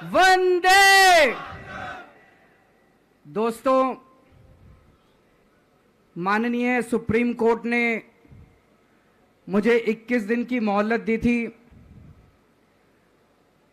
वंदे। दोस्तों, माननीय supreme court ने मुझे 21 दिन की मोहलत दी थी।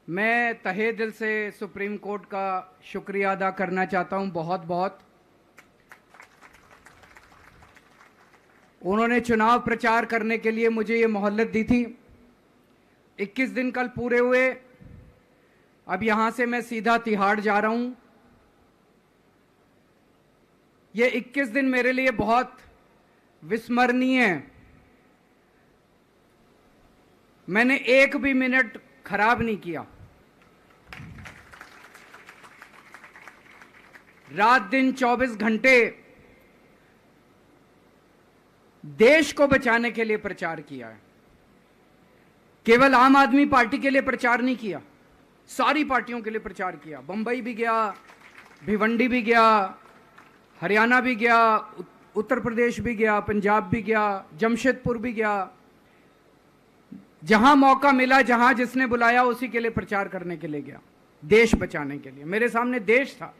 मैं तहे दिल से सुप्रीम कोर्ट का शुक्रिया अदा करना चाहता हूं, बहुत बहुत। उन्होंने चुनाव प्रचार करने के लिए मुझे ये मोहलत दी थी। 21 दिन कल पूरे हुए। अब यहां से मैं सीधा तिहाड़ जा रहा हूं। ये 21 दिन मेरे लिए बहुत विस्मरणीय है। मैंने एक भी मिनट खराब नहीं किया। रात दिन 24 घंटे देश को बचाने के लिए प्रचार किया है। केवल आम आदमी पार्टी के लिए प्रचार नहीं किया, सारी पार्टियों के लिए प्रचार किया। बंबई भी गया, भिवंडी भी गया, हरियाणा भी गया, उत्तर प्रदेश भी गया, पंजाब भी गया, जमशेदपुर भी गया। जहां मौका मिला, जहां जिसने बुलाया, उसी के लिए प्रचार करने के लिए गया, देश बचाने के लिए। मेरे सामने देश था।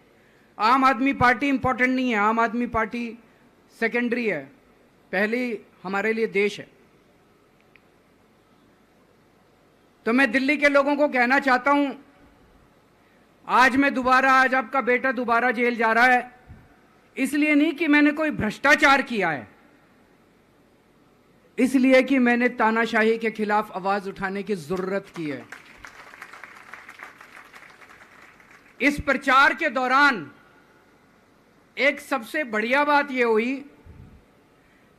आम आदमी पार्टी इंपॉर्टेंट नहीं है, आम आदमी पार्टी सेकेंडरी है, पहली हमारे लिए देश है। तो मैं दिल्ली के लोगों को कहना चाहता हूं, आज आपका बेटा दोबारा जेल जा रहा है, इसलिए नहीं कि मैंने कोई भ्रष्टाचार किया है, इसलिए कि मैंने तानाशाही के खिलाफ आवाज उठाने की जरूरत की है। इस प्रचार के दौरान एक सबसे बढ़िया बात यह हुई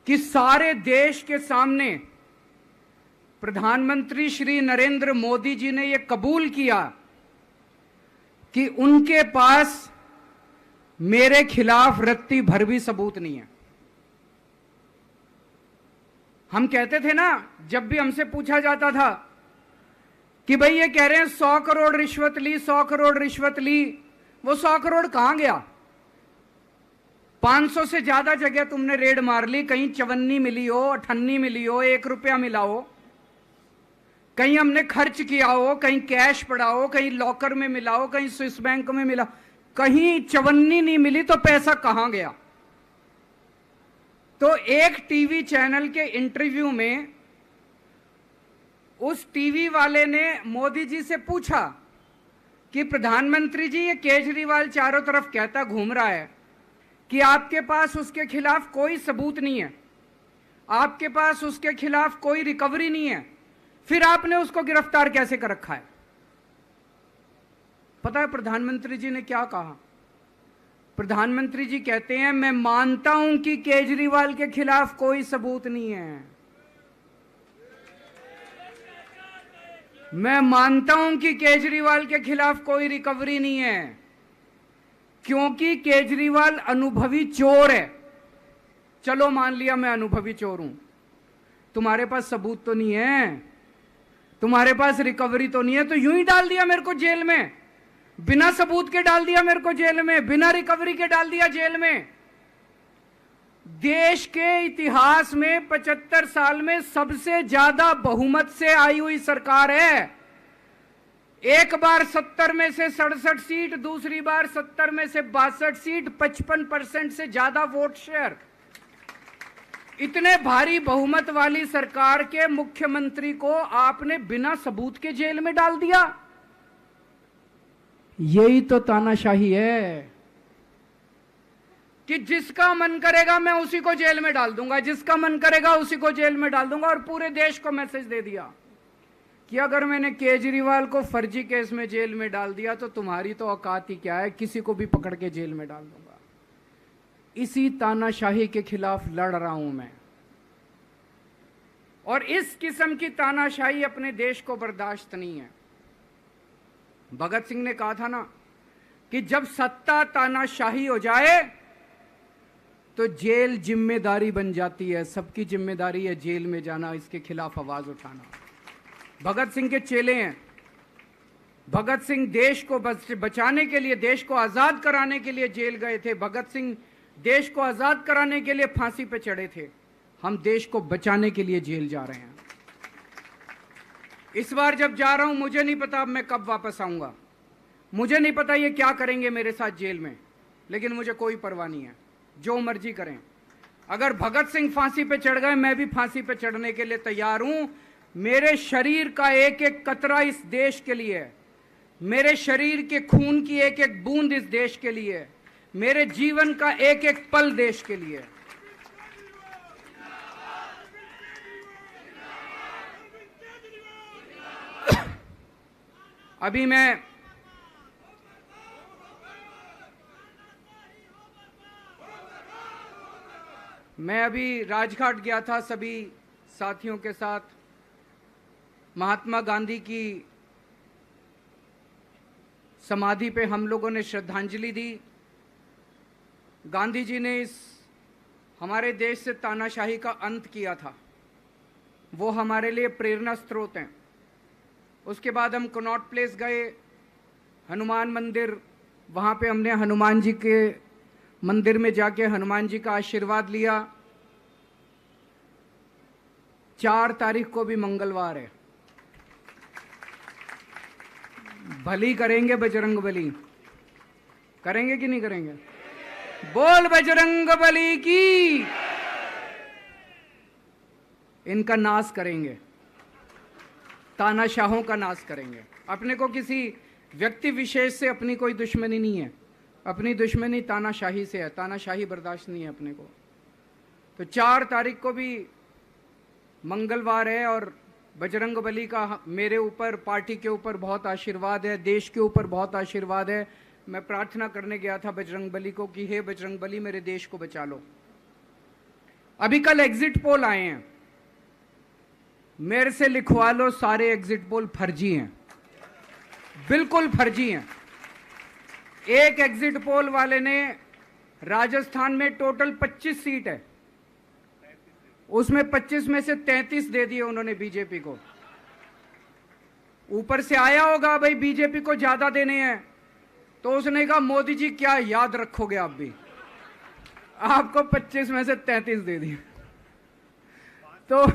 कि सारे देश के सामने प्रधानमंत्री श्री नरेंद्र मोदी जी ने यह कबूल किया कि उनके पास मेरे खिलाफ रत्ती भर भी सबूत नहीं है। हम कहते थे ना, जब भी हमसे पूछा जाता था कि भाई ये कह रहे हैं 100 करोड़ रिश्वत ली, 100 करोड़ रिश्वत ली, वो 100 करोड़ कहां गया? 500 से ज्यादा जगह तुमने रेड मार ली, कहीं चवन्नी मिली हो, अठन्नी मिली हो, 1 रुपया मिला हो, कहीं हमने खर्च किया हो, कहीं कैश पड़ा हो, कहीं लॉकर में मिला हो, कहीं स्विस बैंक में मिला, कहीं चवन्नी नहीं मिली, तो पैसा कहां गया? तो एक टीवी चैनल के इंटरव्यू में उस टीवी वाले ने मोदी जी से पूछा कि प्रधानमंत्री जी, ये केजरीवाल चारों तरफ कहता घूम रहा है कि आपके पास उसके खिलाफ कोई सबूत नहीं है, आपके पास उसके खिलाफ कोई रिकवरी नहीं है, फिर आपने उसको गिरफ्तार कैसे कर रखा है? पता है प्रधानमंत्री जी ने क्या कहा? प्रधानमंत्री जी कहते हैं, मैं मानता हूं कि केजरीवाल के खिलाफ कोई सबूत नहीं है, मैं मानता हूं कि केजरीवाल के खिलाफ कोई रिकवरी नहीं है, क्योंकि केजरीवाल अनुभवी चोर है। चलो मान लिया मैं अनुभवी चोर हूं, तुम्हारे पास सबूत तो नहीं है, तुम्हारे पास रिकवरी तो नहीं है, तो यूं ही डाल दिया मेरे को जेल में, बिना सबूत के डाल दिया मेरे को जेल में, बिना रिकवरी के डाल दिया जेल में। देश के इतिहास में 75 साल में सबसे ज्यादा बहुमत से आई हुई सरकार है। एक बार 70 में से 67 सीट, दूसरी बार 70 में से 62 सीट, 55% से ज्यादा वोट शेयर। इतने भारी बहुमत वाली सरकार के मुख्यमंत्री को आपने बिना सबूत के जेल में डाल दिया। यही तो तानाशाही है कि जिसका मन करेगा मैं उसी को जेल में डाल दूंगा, जिसका मन करेगा उसी को जेल में डाल दूंगा। और पूरे देश को मैसेज दे दिया कि अगर मैंने केजरीवाल को फर्जी केस में जेल में डाल दिया तो तुम्हारी तो औकात ही क्या है, किसी को भी पकड़ के जेल में डाल दूंगा। इसी तानाशाही के खिलाफ लड़ रहा हूं मैं, और इस किस्म की तानाशाही अपने देश को बर्दाश्त नहीं है। भगत सिंह ने कहा था ना कि जब सत्ता तानाशाही हो जाए तो जेल जिम्मेदारी बन जाती है, सबकी जिम्मेदारी है जेल में जाना, इसके खिलाफ आवाज उठाना। भगत सिंह के चेले हैं। भगत सिंह देश को बचाने के लिए, देश को आजाद कराने के लिए जेल गए थे। भगत सिंह देश को आजाद कराने के लिए फांसी पे चढ़े थे। हम देश को बचाने के लिए जेल जा रहे हैं। इस बार जब जा रहा हूं, मुझे नहीं पता अब मैं कब वापस आऊंगा। मुझे नहीं पता ये क्या करेंगे मेरे साथ जेल में, लेकिन मुझे कोई परवाह नहीं है, जो मर्जी करें। अगर भगत सिंह फांसी पे चढ़ गए, मैं भी फांसी पे चढ़ने के लिए तैयार हूं। मेरे शरीर का एक एक कतरा इस देश के लिए है, मेरे शरीर के खून की एक एक बूंद इस देश के लिए है, मेरे जीवन का एक एक पल देश के लिए है। अभी मैं अभी राजघाट गया था सभी साथियों के साथ। महात्मा गांधी की समाधि पे हम लोगों ने श्रद्धांजलि दी। गांधी जी ने इस हमारे देश से तानाशाही का अंत किया था, वो हमारे लिए प्रेरणा स्रोत हैं। उसके बाद हम कनॉट प्लेस गए, हनुमान मंदिर, वहाँ पे हमने हनुमान जी के मंदिर में जाके हनुमान जी का आशीर्वाद लिया। 4 तारीख को भी मंगलवार है, भली करेंगे बजरंग बली, करेंगे कि नहीं करेंगे? बोल बजरंग बली की। इनका नाश करेंगे, तानाशाहों का नाश करेंगे। अपने को किसी व्यक्ति विशेष से अपनी कोई दुश्मनी नहीं है, अपनी दुश्मनी तानाशाही से है। तानाशाही बर्दाश्त नहीं है अपने को। तो 4 तारीख को भी मंगलवार है और बजरंग बली का मेरे ऊपर, पार्टी के ऊपर बहुत आशीर्वाद है, देश के ऊपर बहुत आशीर्वाद है। मैं प्रार्थना करने गया था बजरंग बली को कि हे बजरंग बली, मेरे देश को बचा लो। अभी कल एग्जिट पोल आए हैं, मेरे से लिखवा लो, सारे एग्जिट पोल फर्जी हैं, बिल्कुल फर्जी हैं। एक एग्जिट पोल वाले ने राजस्थान में टोटल 25 सीट है, उसमें 25 में से 33 दे दिए उन्होंने बीजेपी को। ऊपर से आया होगा भाई बीजेपी को ज्यादा देने हैं, तो उसने कहा मोदी जी क्या याद रखोगे आप भी, आपको 25 में से 33 दे दिए। तो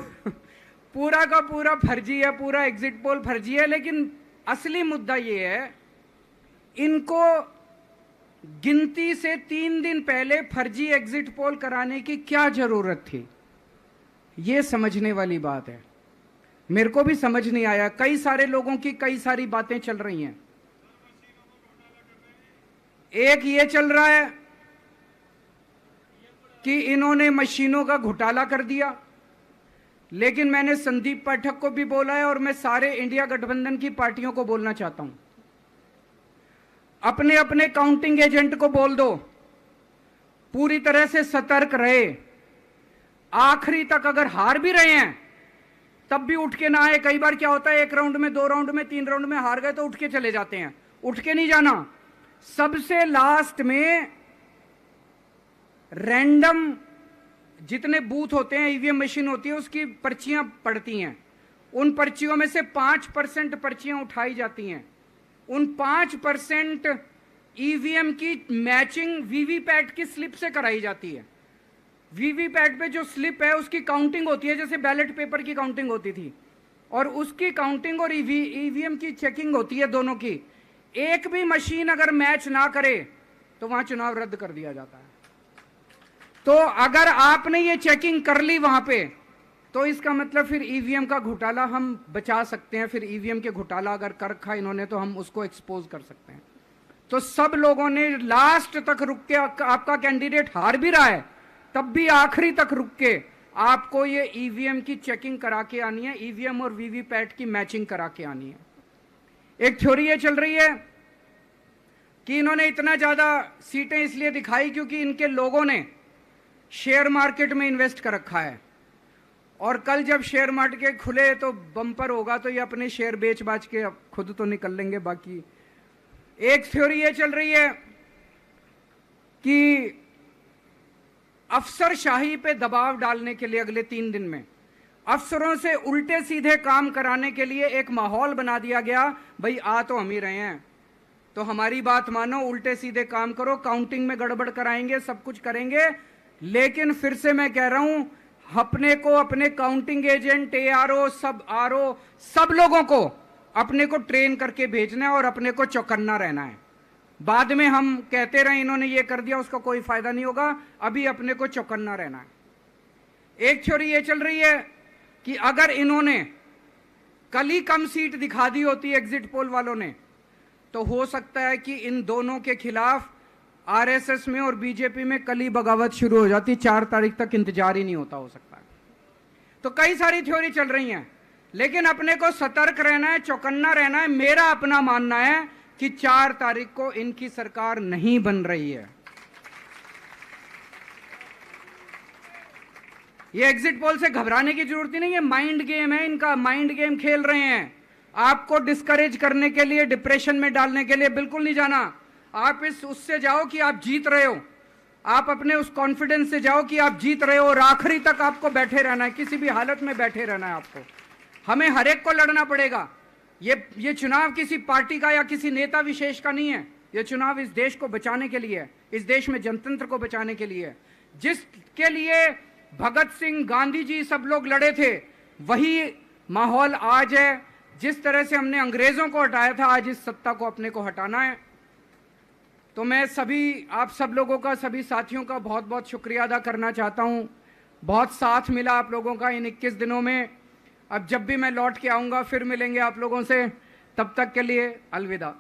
पूरा का पूरा फर्जी है, पूरा एग्जिट पोल फर्जी है। लेकिन असली मुद्दा ये है, इनको गिनती से 3 दिन पहले फर्जी एग्जिट पोल कराने की क्या जरूरत थी, ये समझने वाली बात है। मेरे को भी समझ नहीं आया। कई सारे लोगों की कई सारी बातें चल रही हैं। एक ये चल रहा है कि इन्होंने मशीनों का घोटाला कर दिया, लेकिन मैंने संदीप पाठक को भी बोला है और मैं सारे इंडिया गठबंधन की पार्टियों को बोलना चाहता हूं, अपने अपने काउंटिंग एजेंट को बोल दो, पूरी तरह से सतर्क रहे। आखिरी तक अगर हार भी रहे हैं तब भी उठ के ना आए। कई बार क्या होता है, 1 राउंड में, 2 राउंड में, 3 राउंड में हार गए तो उठ के चले जाते हैं। उठ के नहीं जाना। सबसे लास्ट में रैंडम जितने बूथ होते हैं, ईवीएम मशीन होती है, उसकी पर्चियां पड़ती हैं। उन पर्चियों में से 5% पर्चियां उठाई जाती हैं। उन 5% ईवीएम की मैचिंग वीवीपैट की स्लिप से कराई जाती है। वीवीपैट पे जो स्लिप है उसकी काउंटिंग होती है, जैसे बैलेट पेपर की काउंटिंग होती थी, और उसकी काउंटिंग और ईवीएम की चेकिंग होती है दोनों की। एक भी मशीन अगर मैच ना करे तो वहां चुनाव रद्द कर दिया जाता है। तो अगर आपने ये चेकिंग कर ली वहां पे, तो इसका मतलब फिर ईवीएम का घोटाला हम बचा सकते हैं। फिर ईवीएम के घोटाला अगर कर रखा इन्होंने तो हम उसको एक्सपोज कर सकते हैं। तो सब लोगों ने लास्ट तक रुक के, आपका कैंडिडेट हार भी रहा है तब भी आखिरी तक रुक के आपको ये ईवीएम की चेकिंग करा के आनी है, ईवीएम और वीवीपैट की मैचिंग करा के आनी है। एक थ्योरी ये चल रही है कि इन्होंने इतना ज्यादा सीटें इसलिए दिखाई क्योंकि इनके लोगों ने शेयर मार्केट में इन्वेस्ट कर रखा है, और कल जब शेयर मार्केट खुले तो बम्पर होगा, तो ये अपने शेयर बेच बाच के खुद तो निकल लेंगे। बाकी एक थ्योरी ये चल रही है कि अफसरशाही पे दबाव डालने के लिए अगले 3 दिन में अफसरों से उल्टे सीधे काम कराने के लिए एक माहौल बना दिया गया। भाई आ तो हम ही रहे हैं, तो हमारी बात मानो, उल्टे सीधे काम करो, काउंटिंग में गड़बड़ कराएंगे, सब कुछ करेंगे। लेकिन फिर से मैं कह रहा हूं, अपने को, अपने काउंटिंग एजेंट, एआरओ, सब आरओ, सब लोगों को अपने को ट्रेन करके भेजना है और अपने को चौकन्ना रहना है। बाद में हम कहते रहे इन्होंने ये कर दिया, उसका कोई फायदा नहीं होगा, अभी अपने को चौकन्ना रहना है। एक थ्योरी ये चल रही है कि अगर इन्होंने कल ही कम सीट दिखा दी होती एग्जिट पोल वालों ने, तो हो सकता है कि इन दोनों के खिलाफ आरएसएस में और बीजेपी में कल ही बगावत शुरू हो जाती, 4 तारीख तक इंतजार ही नहीं होता, हो सकता है। तो कई सारी थ्योरी चल रही हैं, लेकिन अपने को सतर्क रहना है, चौकन्ना रहना है। मेरा अपना मानना है कि 4 तारीख को इनकी सरकार नहीं बन रही है। ये एग्जिट पोल से घबराने की जरूरत ही नहीं है, माइंड गेम है इनका, माइंड गेम खेल रहे हैं। आपको डिस्करेज करने के लिए, डिप्रेशन में डालने के लिए बिल्कुल नहीं जाना। आप उससे जाओ कि आप जीत रहे हो, आप अपने उस कॉन्फिडेंस से जाओ कि आप जीत रहे हो, और आखिरी तक आपको बैठे रहना है, किसी भी हालत में बैठे रहना है आपको। हमें हर एक को लड़ना पड़ेगा। ये चुनाव किसी पार्टी का या किसी नेता विशेष का नहीं है, ये चुनाव इस देश को बचाने के लिए है, इस देश में जनतंत्र को बचाने के लिए है। जिसके लिए भगत सिंह, गांधी जी सब लोग लड़े थे, वही माहौल आज है। जिस तरह से हमने अंग्रेजों को हटाया था, आज इस सत्ता को अपने को हटाना है। तो मैं सभी आप सब लोगों का, सभी साथियों का बहुत बहुत शुक्रिया अदा करना चाहता हूं। बहुत साथ मिला आप लोगों का इन 21 दिनों में। अब जब भी मैं लौट के आऊंगा फिर मिलेंगे आप लोगों से, तब तक के लिए अलविदा।